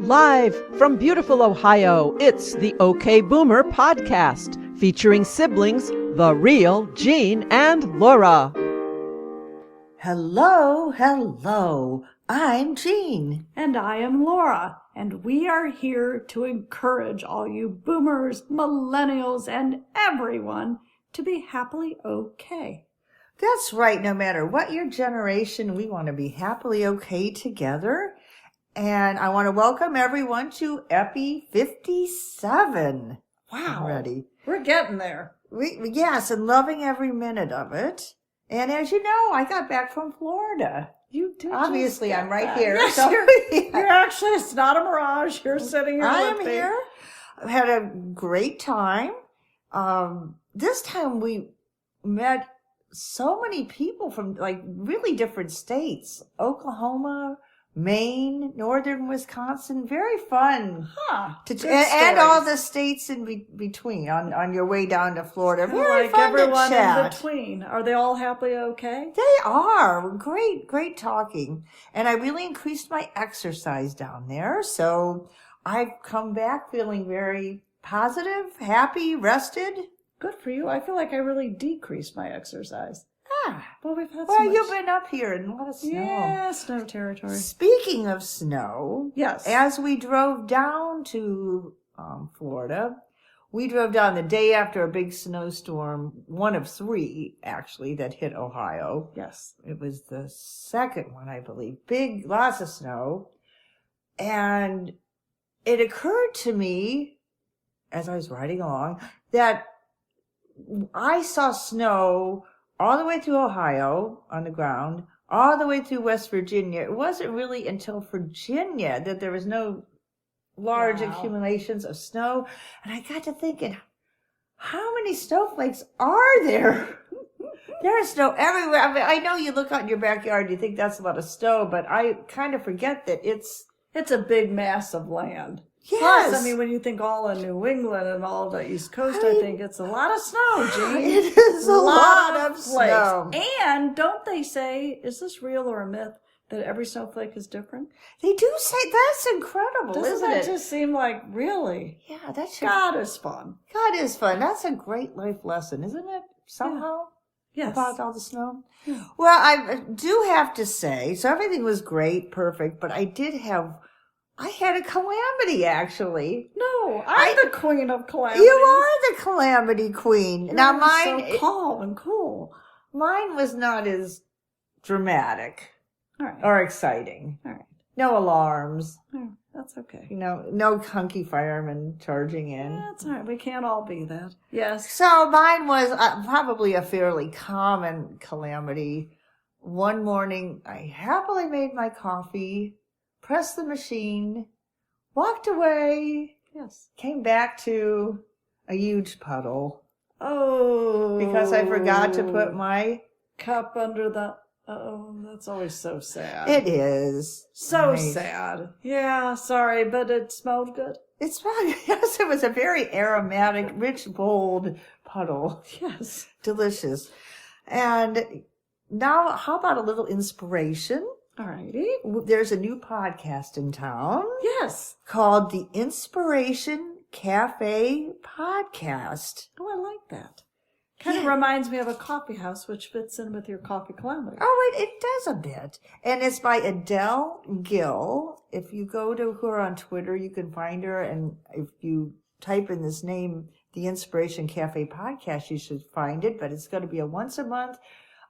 Live from beautiful Ohio, it's the OK Boomer podcast, featuring siblings, the real Jean and Laura. Hello, hello. I'm Jean. And I am Laura. And we are here to encourage all you boomers, millennials, and everyone to be happily okay. That's right. No matter what your generation, we want to be happily okay together. And I want to welcome everyone to Epi 57. Wow. Already. We're getting there. Yes, and loving every minute of it. And as you know, I got back from Florida. You did. Obviously, I'm right here. Yes, so you're actually, it's not a mirage. You're sitting here. I am here. I've had a great time. This time we met so many people from like really different states. Oklahoma, Maine, northern Wisconsin. Very fun. Huh. And all the states in between on your way down to Florida. Very like fun everyone to chat. in between. Are they all happily okay? They are. Great talking. And I really increased my exercise down there. So I've come back feeling very positive, happy, rested. Good for you. I feel like I really decreased my exercise. Well, we've had you've been up here in a lot of snow. Yeah, snow territory. Speaking of snow, yes. As we drove down to Florida, we drove down the day after a big snowstorm, one of three, actually, that hit Ohio. Yes. It was the second one, I believe. Lots of snow. And it occurred to me, as I was riding along, that I saw snow all the way through Ohio on the ground, all the way through West Virginia. It wasn't really until Virginia that there was no large accumulations of snow. And I got to thinking, how many snowflakes are there? There's snow everywhere. I mean, I know you look out in your backyard, you think that's a lot of snow, but I kind of forget that it's a big mass of land. Yes. Plus, I mean, when you think all of New England and all the East Coast, I think it's a lot of snow, Jean. It is a lot of snow. And don't they say, is this real or a myth, that every snowflake is different? They do say that's incredible, Doesn't isn't it? Just seem like, really? Yeah, that's God is fun. God is fun. That's a great life lesson, isn't it? Somehow? Yes. About all the snow? Yeah. Well, I do have to say, so everything was great, perfect, but I had a calamity, actually. No, I'm the queen of calamity. You are the calamity queen. You're now, mine... so calm and cool. Mine was not as dramatic. All right. Or exciting. All right. No alarms. Oh, that's okay. No hunky firemen charging in. That's all right. We can't all be that. Yes. So mine was probably a fairly common calamity. One morning, I happily made my coffee, pressed the machine, walked away. Yes. Came back to a huge puddle. Oh. Because I forgot to put my cup under the... Oh, that's always so sad. It is. So right. sad. Yeah, sorry, but it smelled good. It smelled, yes, it was a very aromatic, rich, bold puddle. Yes. Delicious. And now, how about a little inspiration? All righty. There's a new podcast in town. Yes. Called the Inspiration Cafe Podcast. Oh, I like that. Kind of reminds me of a coffee house, which fits in with your coffee calamity. Oh, it does a bit. And it's by Adele Gill. If you go to her on Twitter, you can find her. And if you type in this name, the Inspiration Cafe Podcast, you should find it. But it's going to be a once a month.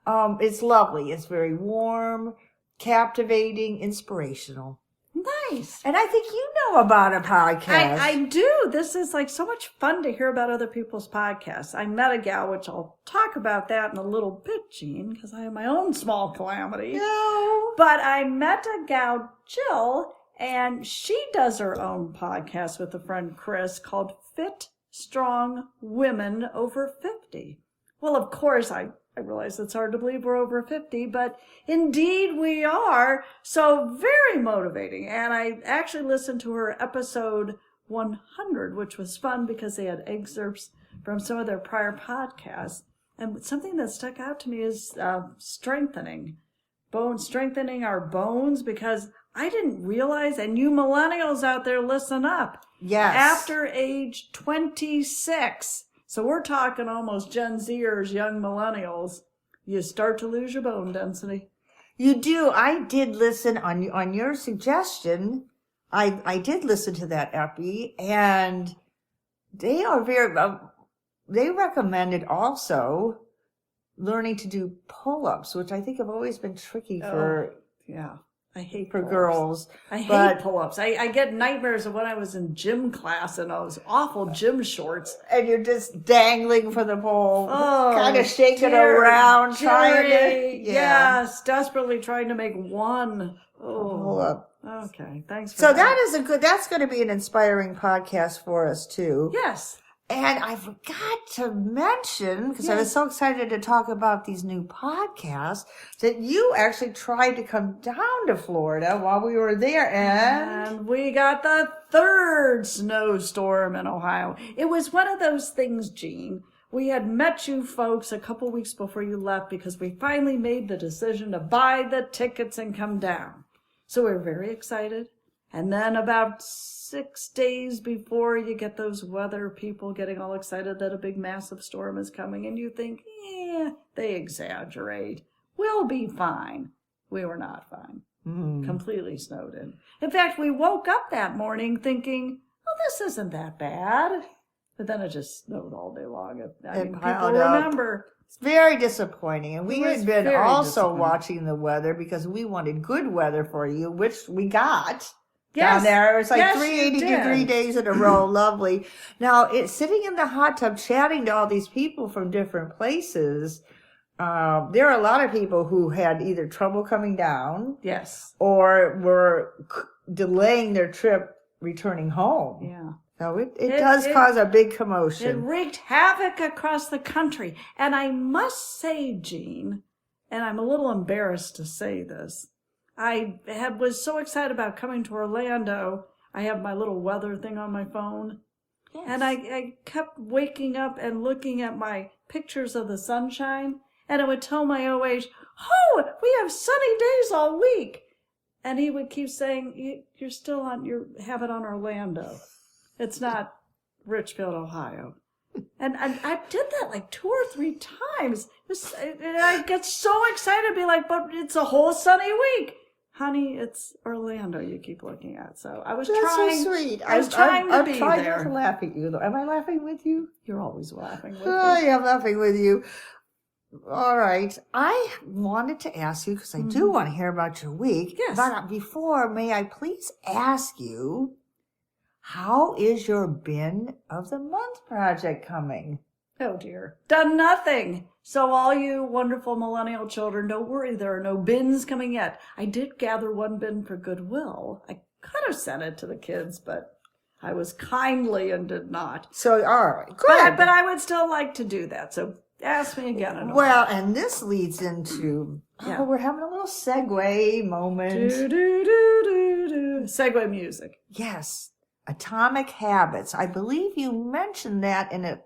It's lovely. It's very warm, captivating, inspirational. Nice. And I think you know about a podcast. I do. This is like so much fun to hear about other people's podcasts. I met a gal, which I'll talk about that in a little bit, Jean, because I have my own small calamity. No. But I met a gal, Jill, and she does her own podcast with a friend, Chris, called Fit Strong Women Over 50. Well, of course, I realize it's hard to believe we're over 50, but indeed we are. So very motivating. And I actually listened to her episode 100, which was fun because they had excerpts from some of their prior podcasts. And something that stuck out to me is strengthening our bones, because I didn't realize, and you millennials out there, listen up. Yes. After age 26, so we're talking almost Gen Zers, young millennials, you start to lose your bone density. You do. I did listen on your suggestion. I did listen to that epi, and they are they recommended also learning to do pull-ups, which I think have always been tricky for I hate for pull-ups. girls. I hate pull-ups. I get nightmares of when I was in gym class and those awful gym shorts. And you're just dangling from the pole, Oh, kind of shaking dear around, trying Jerry. to... Yes, desperately trying to make one. Pull up. Okay, thanks for So that. that's going to be an inspiring podcast for us too. Yes. And I forgot to mention, because I was so excited to talk about these new podcasts, that you actually tried to come down to Florida while we were there. And we got the third snowstorm in Ohio. It was one of those things, Jean. We had met you folks a couple weeks before you left because we finally made the decision to buy the tickets and come down. So we were very excited. And then about 6 days before, you get those weather people getting all excited that a big massive storm is coming, and you think, they exaggerate. We'll be fine. We were not fine. Completely snowed in. In fact, we woke up that morning thinking, this isn't that bad. But then it just snowed all day long. People remember. It's very disappointing. And we had been also disappointing. watching the weather because we wanted good weather for you, which we got. Yes. Down there. It was like Yes, 380-degree days in a row. Lovely. Now, it's sitting in the hot tub chatting to all these people from different places. There are a lot of people who had either trouble coming down. Yes. Or were delaying their trip returning home. Yeah. So it does cause a big commotion. It wreaked havoc across the country. And I must say, Jean, and I'm a little embarrassed to say this, I was so excited about coming to Orlando. I have my little weather thing on my phone. Yes. And I kept waking up and looking at my pictures of the sunshine. And it would tell my OH, we have sunny days all week. And he would keep saying, you have it on Orlando. It's not Richfield, Ohio. And I did that like 2 or 3 times. And I get so excited to be like, but it's a whole sunny week. Honey, it's Orlando you keep looking at. So I was trying. So sweet. I was trying to be I'm trying there. not to laugh at you, though. Am I laughing with you? You're always laughing with me. I'm laughing with you. All right. I wanted to ask you, because I do want to hear about your week. Yes. But before, may I please ask you, how is your bin of the month project coming? Oh, dear. Done nothing. So all you wonderful millennial children, don't worry. There are no bins coming yet. I did gather 1 bin for Goodwill. I could have sent it to the kids, but I was kindly and did not. So, all right. Good. But I would still like to do that. So ask me again. Well, and this leads into, we're having a little segue moment. Segue music. Yes. Atomic Habits. I believe you mentioned that in a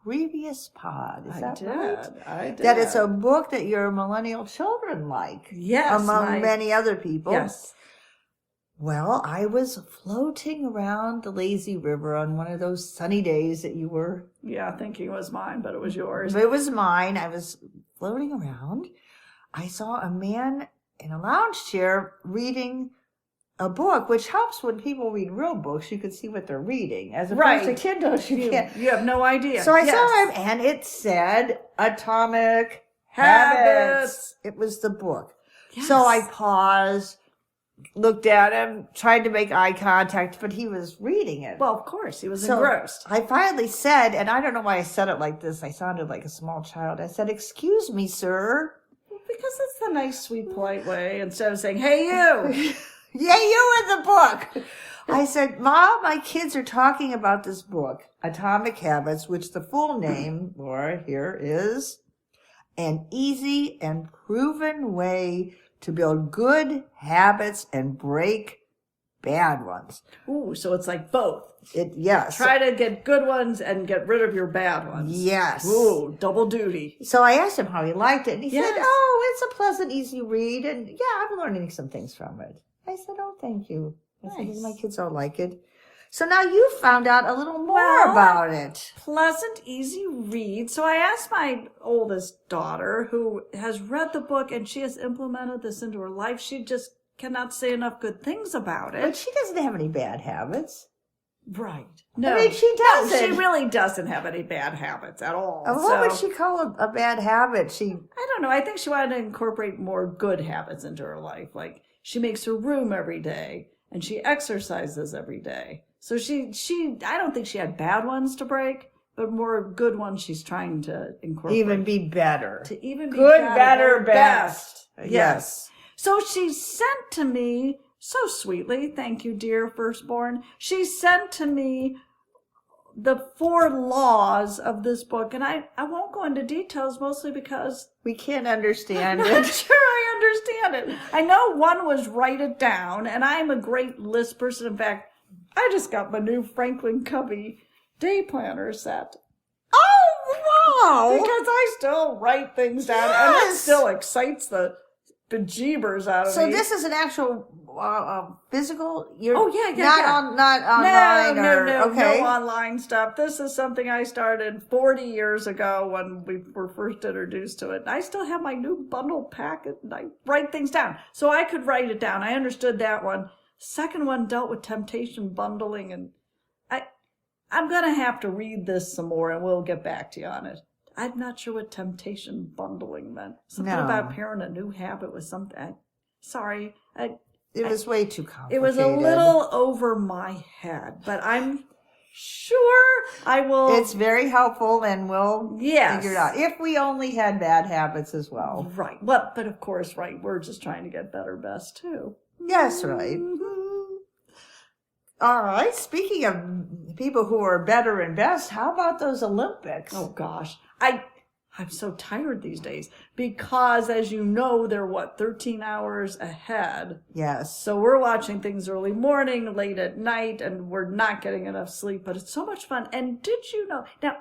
previous pod. Is that right? I did. That it's a book that your millennial children like. Yes. Among many other people. Yes. Well, I was floating around the lazy river on one of those sunny days that you were. Yeah, thinking it was mine, but it was yours. It was mine. I was floating around. I saw a man in a lounge chair reading a book, which helps when people read real books. You can see what they're reading. As opposed to Kindles, you can't. You have no idea. So I saw him, and it said Atomic Habits. It was the book. Yes. So I paused, looked at him, tried to make eye contact, but he was reading it. Well, of course, he was engrossed. I finally said, and I don't know why I said it like this. I sounded like a small child. I said, "Excuse me, sir." Because it's the nice, sweet, polite way. Instead of saying, "Hey, you." Yeah, you in the book. I said, "Mom, my kids are talking about this book, Atomic Habits," which the full name, Laura, here is An Easy and Proven Way to Build Good Habits and Break Bad Ones. Ooh, so it's like both. Yes. Try to get good ones and get rid of your bad ones. Yes. Ooh, double duty. So I asked him how he liked it, and he Yes. said, it's a pleasant, easy read, and I'm learning some things from it. I said, oh, thank you. I said, Nice. my kids don't like it. So now you found out a little more about it. Pleasant, easy read. So I asked my oldest daughter, who has read the book and she has implemented this into her life. She just cannot say enough good things about it. But she doesn't have any bad habits. Right. No. I mean, she No, doesn't. she really doesn't have any bad habits at all. What would she call a bad habit? I don't know. I think she wanted to incorporate more good habits into her life. Like she makes her room every day and she exercises every day. So I don't think she had bad ones to break, but more good ones she's trying to incorporate. Even be better. To even be good, better, best. Yes. So she sent to me, so sweetly, thank you, dear firstborn, she sent to me the 4 laws of this book. And I won't go into details, mostly because We can't understand I'm not it. sure I understand it. I know one was write it down, and I'm a great list person. In fact, I just got my new Franklin Cubby day planner set. Oh, wow. Because I still write things down, and it still excites the bejeebers out of me. So this is an actual physical? Oh, yeah. Not online No okay. online stuff. This is something I started 40 years ago when we were first introduced to it. I still have my new bundle packet, and I write things down. So I could write it down. I understood that one. Second one dealt with temptation bundling, and I'm going to have to read this some more, and we'll get back to you on it. I'm not sure what temptation bundling meant. Something about pairing a new habit with something. Sorry. It was way too complicated. It was a little over my head, but I'm sure I will. It's very helpful, and we'll figure it out. If we only had bad habits as well. Right. Well, but of course, right, we're just trying to get better best, too. Yes, right. All right. Speaking of people who are better and best, how about those Olympics? Oh, gosh. I'm so tired these days because, as you know, they're 13 hours ahead. Yes. So we're watching things early morning, late at night, and we're not getting enough sleep, but it's so much fun. And did you know, now,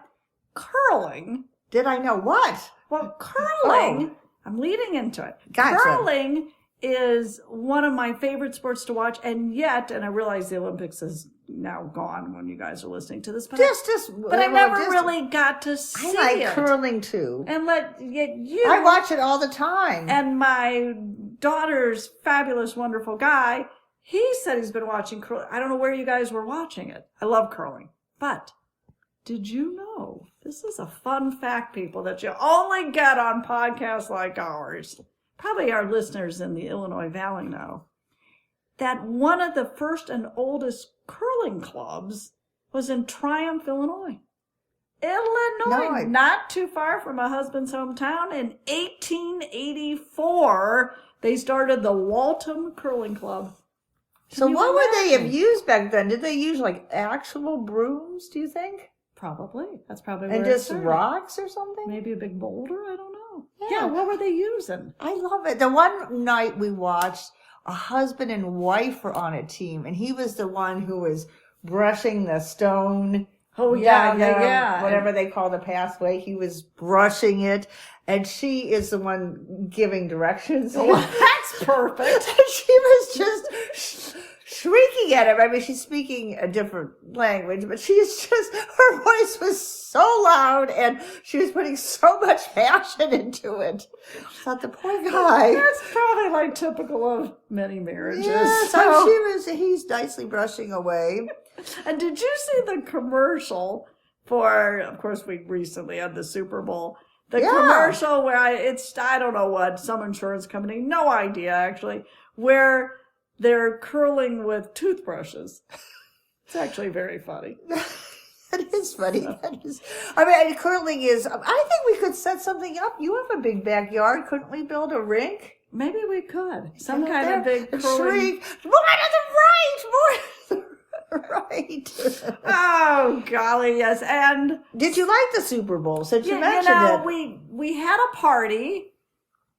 curling. Did I know what? Well, curling, I'm leading into it. Gotcha. Curling is one of my favorite sports to watch, and I realize the Olympics is now gone when you guys are listening to this, but I never really got to see it. I like curling too. And I watch it all the time. And my daughter's fabulous, wonderful guy, he said he's been watching curling. I don't know where you guys were watching it. I love curling. But did you know, this is a fun fact, people, that you only get on podcasts like ours. Probably our listeners in the Illinois Valley know that one of the first and oldest curling clubs was in Triumph, Illinois. Illinois, not too far from my husband's hometown. In 1884, they started the Waltham Curling Club. So what would they have used back then? Did they use like actual brooms, do you think? Probably. That's probably where and it just started. Rocks or something? Maybe a big boulder? I don't know. Yeah, what were they using? I love it. The one night we watched, a husband and wife were on a team, and he was the one who was brushing the stone. Oh, down yeah. Whatever they call the pathway. He was brushing it, and she is the one giving directions. Oh, that's perfect. She was just shrieking at him. I mean, she's speaking a different language, but her voice was so loud, and she was putting so much passion into it. I thought, the poor guy. That's probably like typical of many marriages. Yeah, so he's nicely brushing away. And did you see the commercial for, of course, we recently had the Super Bowl. The commercial where I don't know what, some insurance company, no idea actually, where they're curling with toothbrushes. It's actually very funny. That is funny. Curling is, I think we could set something up. You have a big backyard. Couldn't we build a rink? Maybe we could. Some kind of big curling. Shriek. More to the right! More to the right. Oh, golly, yes. And did you like the Super Bowl since you mentioned it? We had a party.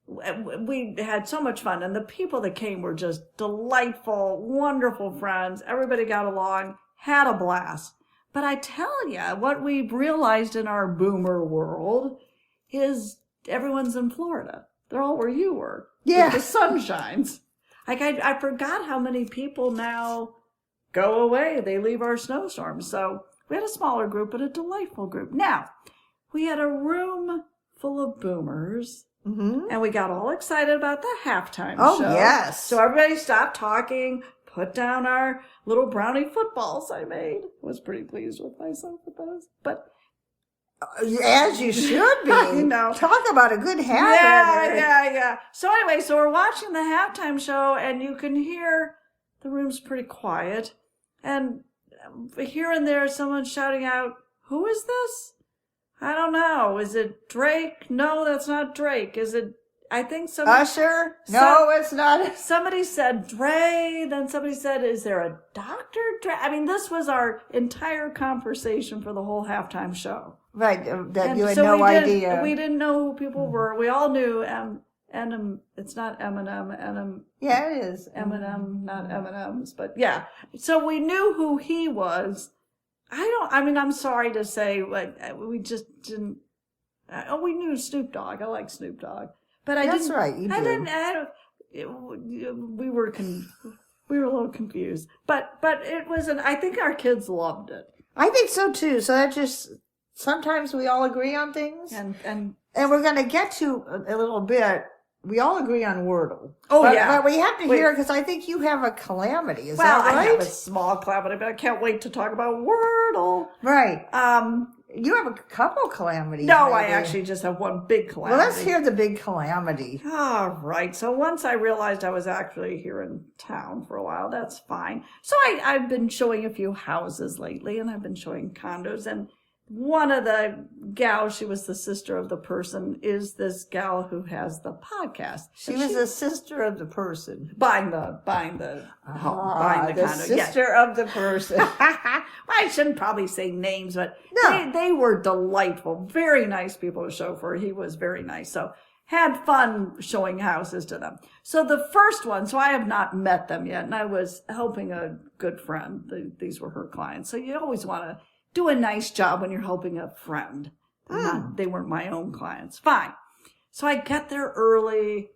We had so much fun, and the people that came were just delightful, wonderful friends. Everybody got along, had a blast. But I tell you, what we've realized in our boomer world is everyone's in Florida. They're all where you were. Yeah. The sun shines. Like, I forgot how many people now go away. They leave our Snowstorm. So we had a smaller group, but a delightful group. Now, we had a room full of boomers. Mm-hmm. And we got all excited about the halftime Oh, show. yes. So everybody stopped talking, put down our little brownie footballs I made. Was pretty pleased with myself with those. But as you should be. You know. Talk about a good habit. Yeah. So anyway, so we're watching the halftime show, and you can hear the room's pretty quiet. And here and there, someone's shouting out, "Who is this? I don't know. Is it Drake? No, that's not Drake. Is it, I think somebody... Usher? No, it's not. Somebody said Dre. Then somebody said, is there a Dr. Dre? I mean, this was our entire conversation for the whole halftime show. Right, that And you had so no idea. We didn't know who people were. We all knew it's not Eminem, Yeah, it is. Eminem, not M&M's, but yeah. So we knew who he was. I'm sorry to say, but we just didn't. We knew Snoop Dogg. I like Snoop Dogg, but That's right. You do. We were a little confused, but it wasn't. I think our kids loved it, I think so too. So that just sometimes we all agree on things, and we're going to get to a little bit. We all agree on Wordle. Yeah, but we have to hear because I think you have a calamity. Is that right? I have a small calamity, but I can't wait to talk about Wordle. Right. You have a couple calamities. No, maybe. I actually just have one big calamity. Well, let's hear the big calamity. All right. So once I realized I was actually here in town for a while, that's fine. So I've been showing a few houses lately, and I've been showing condos. And one of the gals, she was the sister of the person, is this gal who has the podcast. She was the sister of the person. Buying the home, buying the condo. Sister of the person. I shouldn't probably say names, but No. they were delightful. Very nice people to show for. He was very nice. So had fun showing houses to them. So the first one, so I have not met them yet, and I was helping a good friend. These were her clients. So you always want to do a nice job when you're helping a friend. They weren't my own clients. Fine. So I get there early,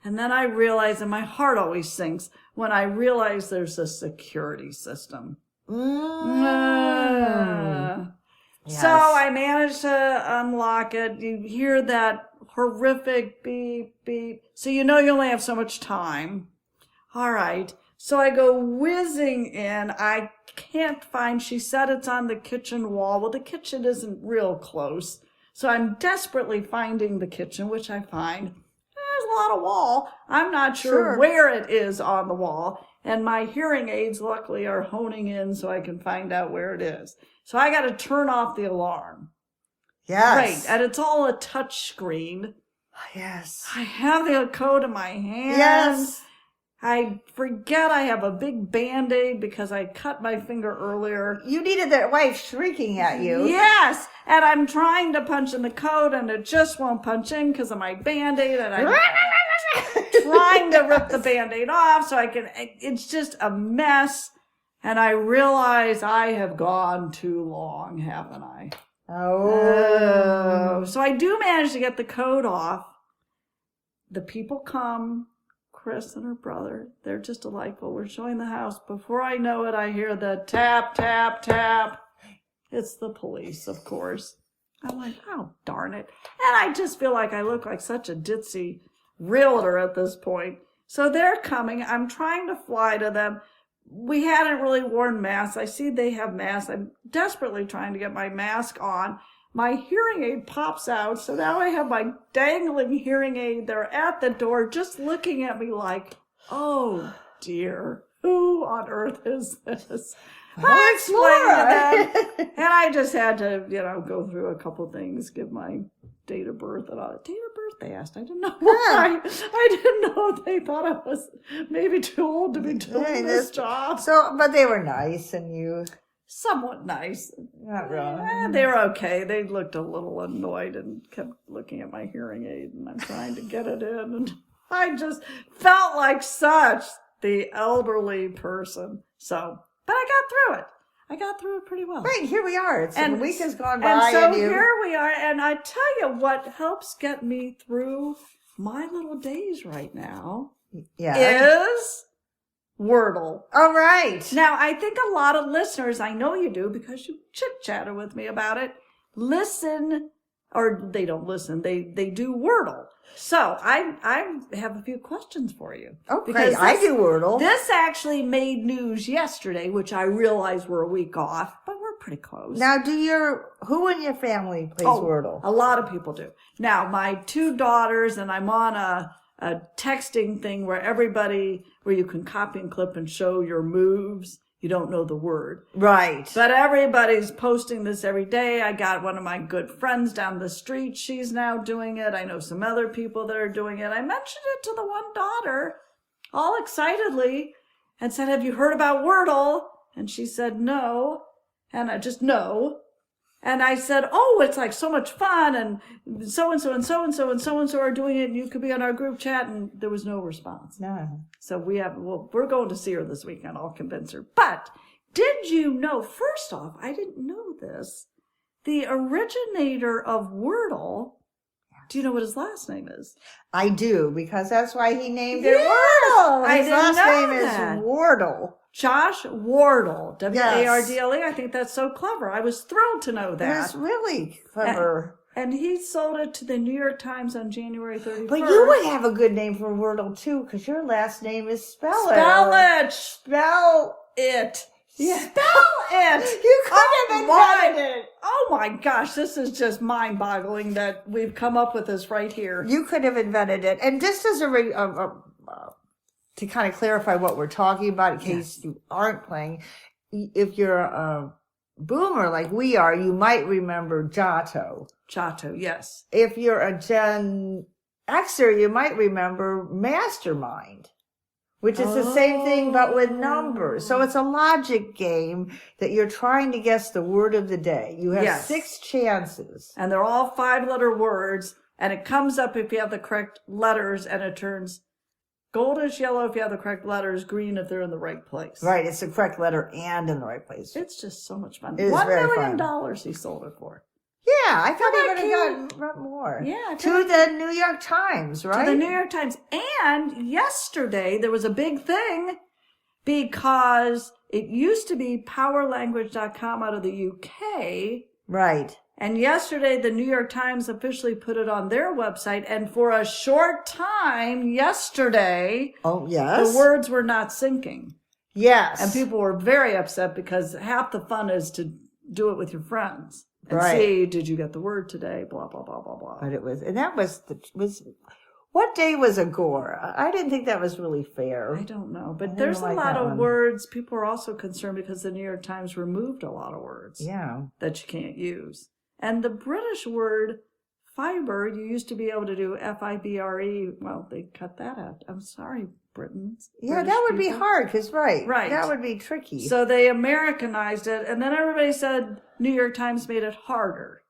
and then I realize, and my heart always sinks when I realize there's a security system. Yes. So I managed to unlock it. You hear that horrific beep, beep. So you know you only have so much time. All right. So I go whizzing in. I can't find, she said it's on the kitchen wall. Well, the kitchen isn't real close. So I'm desperately finding the kitchen, which I find. There's a lot of wall. I'm not sure where it is on the wall. And my hearing aids, luckily, are honing in so I can find out where it is. So I got to turn off the alarm. Yes. Right. And it's all a touch screen. Yes. I have the code in my hand. Yes. I forget I have a big Band-Aid because I cut my finger earlier. You needed that wife shrieking at you. Yes. And I'm trying to punch in the code and it just won't punch in because of my Band-Aid. And I'm trying to rip the Band-Aid off so I can, it's just a mess. And I realize I have gone too long, haven't I? Oh. So I do manage to get the code off. The people come, Chris and her brother. They're just delightful. We're showing the house. Before I know it, I hear the tap, tap, tap. It's the police, of course. I'm like, oh, darn it. And I just feel like I look like such a ditzy realtor at this point. So they're coming. I'm trying to fly to them. We hadn't really worn masks. I see they have masks. I'm desperately trying to get my mask on. My hearing aid pops out, so now I have my dangling hearing aid. They're at the door just looking at me like, oh, dear, who on earth is this? I explained to them, and I just had to, go through a couple things, give my date of birth and all that. Date of birth, they asked. I didn't know why. I didn't know they thought I was maybe too old to be doing this job. So, but they were nice, and you... Somewhat nice. Not really. They were okay. They looked a little annoyed and kept looking at my hearing aid, and I'm trying to get it in. And I just felt like such the elderly person. So, but I got through it. I got through it pretty well. Right, here we are. The week has gone by. And so here we are. And I tell you what helps get me through my little days right now. is Wordle. All right. Now, I think a lot of listeners, I know you do because you chit-chatted with me about it, listen, or they don't listen, they do Wordle. So I have a few questions for you. Okay, I do Wordle. This actually made news yesterday, which I realize we're a week off, but we're pretty close. Now, who in your family plays Wordle? A lot of people do. Now, my 2 daughters, and I'm on a texting thing where you can copy and clip and show your moves. You don't know the word. Right. But everybody's posting this every day. I got one of my good friends down the street. She's now doing it. I know some other people that are doing it. I mentioned it to the one daughter all excitedly and said, have you heard about Wordle? And she said, no. And I just, no. And I said, oh, it's like so much fun. And so-and-so and so-and-so and so-and-so are doing it. And you could be on our group chat. And there was no response. No. So we're going to see her this weekend. I'll convince her. But did you know, first off, I didn't know this. The originator of Wordle, do you know what his last name is? I do, because that's why he named it Yes! Wordle. His I didn't last know name that. is Wardle. Josh Wardle, Yes. Wardle. I think that's so clever. I was thrilled to know that. That's really clever. And he sold it to the New York Times on January 31st. But you would have a good name for Wordle, too, because your last name is Speller. Spell it. Spell it. Yeah. Spell it. You could have invented it. Oh my gosh, this is just mind-boggling that we've come up with this right here. You could have invented it. And just as to kind of clarify what we're talking about in case you aren't playing, if you're a boomer like we are, you might remember Giotto. Giotto, yes. If you're a Gen Xer, you might remember Mastermind, which is the same thing but with numbers. So it's a logic game that you're trying to guess the word of the day. You have 6 chances. And they're all 5-letter words, and it comes up if you have the correct letters, and it turns goldish yellow if you have the correct letters, green if they're in the right place. Right, it's the correct letter and in the right place. It's just so much fun. It is $1 very million fun. he sold it for. Yeah, I thought Isn't he that would have gotten more. Yeah. To the New York Times, right? To the New York Times. And yesterday there was a big thing because it used to be powerlanguage.com out of the UK. Right. And yesterday, the New York Times officially put it on their website. And for a short time yesterday, the words were not syncing. Yes. And people were very upset because half the fun is to do it with your friends and see, did you get the word today? Blah, blah, blah, blah, blah. But it was, and that was what day was Agora? I didn't think that was really fair. I don't know. But there's a lot of words. People are also concerned because the New York Times removed a lot of words that you can't use. And the British word fiber, you used to be able to do F-I-B-R-E. Well, they cut that out. I'm sorry, Britons. Yeah, British that would be people. hard, because Right. that would be tricky. So they Americanized it, and then everybody said New York Times made it harder.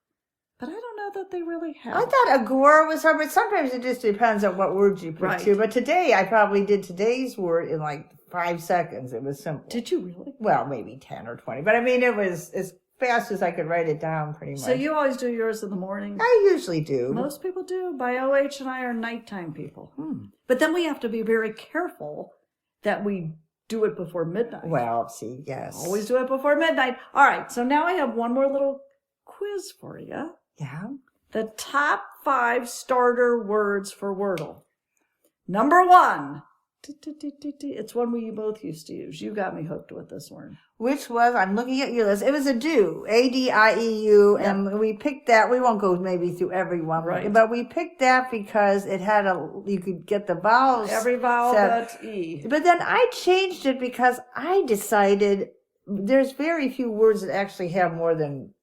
But I don't know that they really have. I thought Agora was hard, but sometimes it just depends on what words you put to. But today, I probably did today's word in like 5 seconds. It was simple. Did you really? Well, maybe 10 or 20. But I mean, it was as fast as I could write it down, pretty much. So you always do yours in the morning? I usually do. Most people do. By OH and I are nighttime people. But then we have to be very careful that we do it before midnight. Well, see, yes. Always do it before midnight. All right, so now I have one more little quiz for you. Yeah? The top 5 starter words for Wordle. Number 1. It's one we both used to use. You got me hooked with this one. Which was, I'm looking at your list, it was Adieu, A-D-I-E-U, and we picked that. We won't go maybe through every one, but we picked that because it had you could get the vowels. Every vowel but E. But then I changed it because I decided there's very few words that actually have more than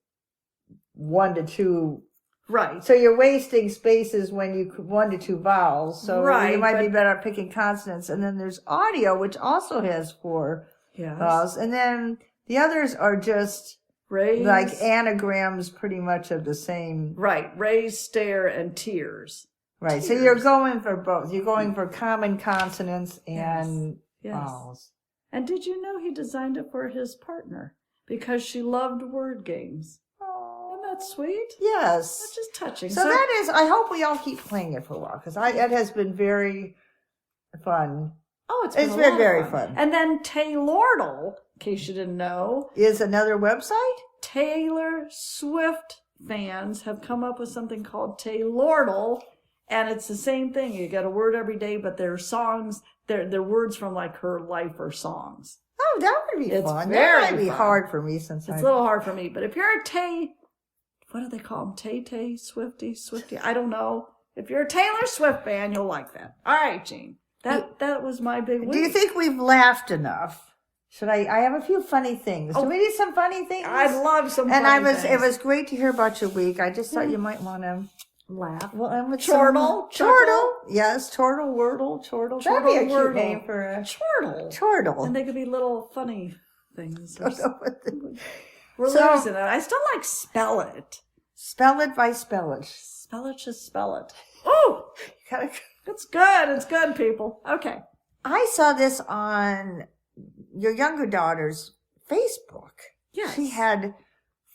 1 to 2. Right. So you're wasting spaces when you 1 to 2 vowels. So you might be better at picking consonants. And then there's audio, which also has 4 vowels. And then the others are just like anagrams pretty much of the same. Right. Raise, stare, and tears. Right. Tears. So you're going for both. You're going for common consonants and vowels. And did you know he designed it for his partner? Because she loved word games. That's sweet. Yes. That's just touching. So that is, I hope we all keep playing it for a while, because it has been very fun. Oh, it's It's a been lot very of fun. And then Taylordle, in case you didn't know, Is another website? Taylor Swift fans have come up with something called Taylordle, and it's the same thing. You get a word every day, but they're songs, they're words from like her life or songs. Oh, that would be It's fun. very That might be fun. hard for me since It's a little hard for me, but if you're a what do they call them? Tay, Swifty, I don't know. If you're a Taylor Swift fan, you'll like that. All right, Jean. That was my big week. Do you think we've laughed enough? Should I have a few funny things. Do we need some funny things? I'd love some And funny things. it was great to hear about your week. I just thought you might want to laugh. well, and with Chortle? Chortle. Yes, Chortle, Wordle, Chortle. That'd be a cute Wordle. name for a Chortle. Chortle. And they could be little funny things. We're So- losing it. I still like spell it. Spell it by spell it. Spell it, just spell it. Oh, it's good. It's good, people. Okay. I saw this on your younger daughter's Facebook. Yes. She had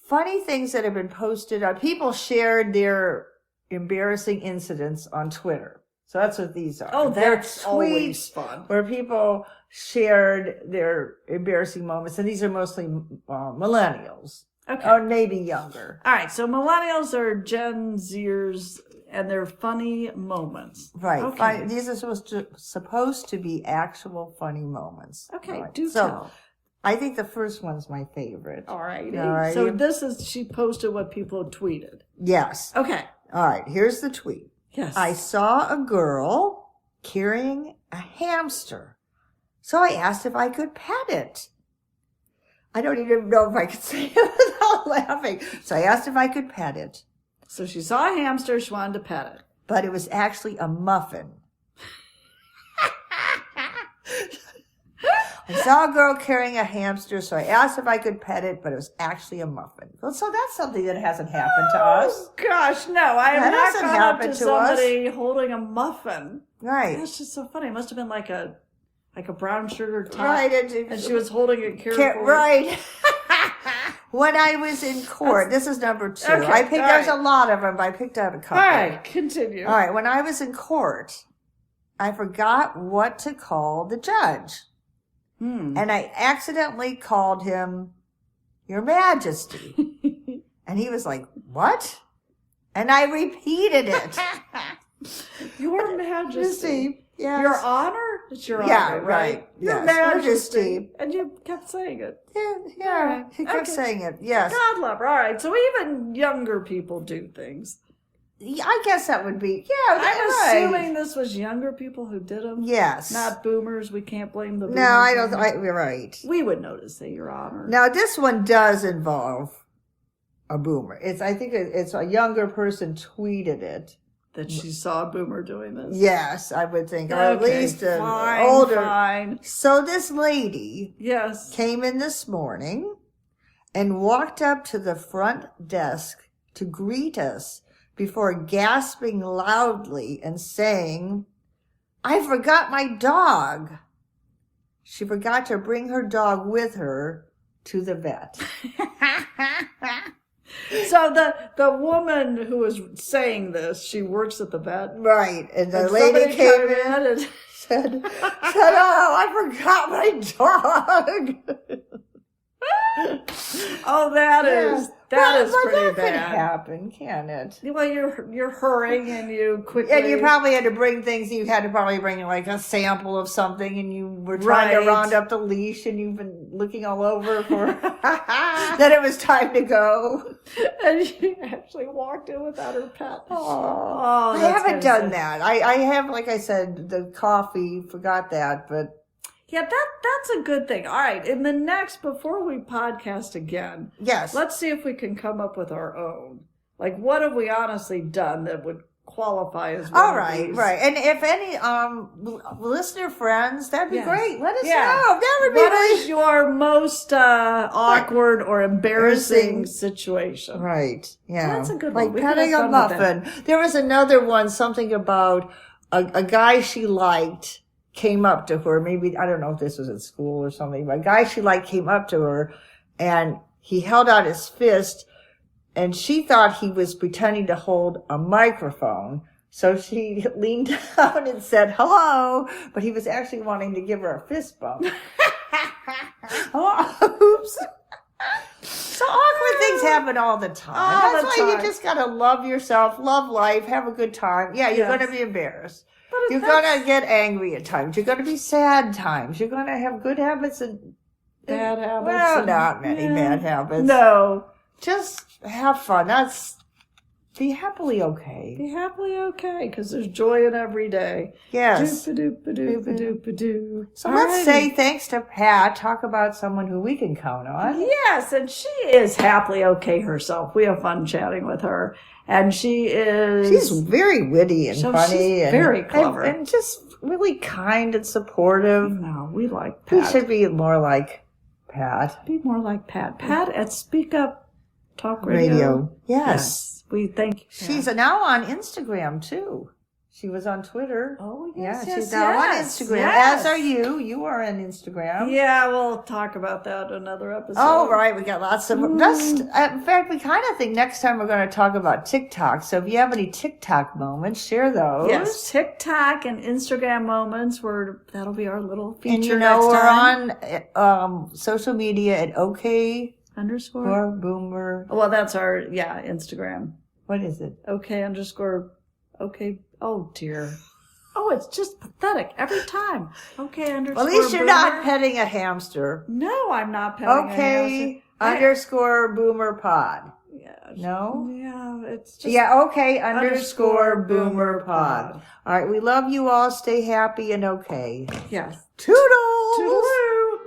funny things that have been posted. People shared their embarrassing incidents on Twitter. So that's what these are. Oh, They're that's always fun. where people shared their embarrassing moments. And these are mostly millennials. Okay. Or maybe younger. All right. So millennials are Gen Zers, and they're funny moments. Right. Okay. These are supposed to be actual funny moments. Okay. Right. Do So, tell. I think the first one's my favorite. All right. Alrighty. So she posted what people had tweeted. Yes. Okay. All right. Here's the tweet. Yes. I saw a girl carrying a hamster. So I asked if I could pet it. I don't even know if I could say it without laughing. So I asked if I could pet it. So she saw a hamster. She wanted to pet it. But it was actually a muffin. I saw a girl carrying a hamster, so I asked if I could pet it, but it was actually a muffin. Well, so that's something that hasn't happened to us. Oh, gosh, no. I have That not hasn't gone up happened to to us. somebody holding a muffin. Right. That's just so funny. It must have been like a brown sugar top. Right. And she was holding it carefully. Right. When I was in court, this is number 2. Okay, I picked, all there's right. a lot of them, but I picked out a couple. All right, continue. All right. When I was in court, I forgot what to call the judge. And I accidentally called him Your Majesty. And he was like, what? And I repeated it. Your Majesty. Yes. Your Honor? It's your Yeah, honor, right. Your Yes. Majesty. And you kept saying it. Yeah. He kept Okay. saying it. Yes. God love her. All right, so even younger people do things. I guess that would be, I'm right. assuming this was younger people who did them. Yes. Not boomers. We can't blame the boomers. No, I don't. on it. You're right. We would notice that, Your Honor. Now this one does involve a boomer. I think it's a younger person tweeted it. That she saw a boomer doing this. Yes, I would think, or at Okay, least an fine, older. Fine. So this lady Yes. came in this morning and walked up to the front desk to greet us before gasping loudly and saying, I forgot my dog. She forgot to bring her dog with her to the vet. So the woman who was saying this, she works at the vet. Right. And the And lady somebody came in and said, oh, I forgot my dog. oh, that is But pretty that could bad. happen, can it? Well, you're hurrying and you quickly. And you probably had to bring things. You had to probably bring like a sample of something, and you were trying to Right. round up the leash, and you've been looking all over for that it was time to go. and she actually walked in without her pet. Oh, I that's haven't kinda done sad. that. I have, like I said, the coffee. Forgot that, but Yeah, that's a good thing. All right, in the next, before we podcast again, yes, let's see if we can come up with our own. Like, what have we honestly done that would qualify as one all of right, these? right. And if any listener friends, that'd be Yes. great. Let us Yeah. know. That would be What nice. is your most awkward or embarrassing Embarrassing. situation? Right. Yeah. That's a good like one. We could petting have a fun with that. muffin. There was another one, something about a guy she liked came up to her. Maybe, I don't know if this was at school or something, but a guy she liked came up to her and he held out his fist and she thought he was pretending to hold a microphone. So she leaned down and said, hello, but he was actually wanting to give her a fist bump. Oh, oops. So awkward things happen all the time. All That's the why time. you just got to love yourself, love life, have a good time. Yeah, you're Yes. going to be embarrassed. But You're going to get angry at times. You're going to be sad times. You're going to have good habits and bad habits. well, and- not many yeah. bad habits. No. Just have fun. Be happily okay. Be happily okay, because there's joy in every day. Yes. Doo-ba-doo-ba-doo-ba-doo-ba-doo. So let's Alrighty. say thanks to Pat, talk about someone who we can count on. Yes, and she is happily okay herself. We have fun chatting with her. And she is... She's very witty and So funny. she's and very clever. And just really kind and supportive. No, we like We Pat. should be more like Pat. Be more like Pat. Pat at Speak Up Talk Radio. Yes. We thank you. She's now on Instagram, too. She was on Twitter. Oh, Yeah, yes, she's yes, now on yes, Instagram. yes. As are you. You are on Instagram. Yeah, we'll talk about that another episode. Oh, right. We got lots of... in fact, we kind of think next time we're going to talk about TikTok. So if you have any TikTok moments, share those. Yes, TikTok and Instagram moments. That'll be our little feature And next we're time. on social media at OK Underscore. or Boomer. Well, that's our, Instagram. What is it? Okay, okay. Oh, dear. Oh, it's just pathetic every time. Okay, underscore. Well, at least you're Boomer. not petting a hamster. No, I'm not petting a Okay, hamster. underscore Boomer Pod. Yeah. No? Yeah, it's just. Yeah, okay, underscore Underscore Boomer Boomer Pod. Pod. All right, we love you all. Stay happy and okay. Yes. Toodles! Toodaloo.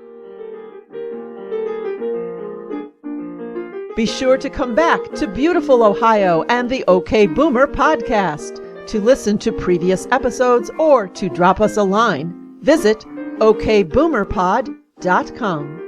Be sure to come back to beautiful Ohio and the OK Boomer podcast. To listen to previous episodes or to drop us a line, visit okboomerpod.com.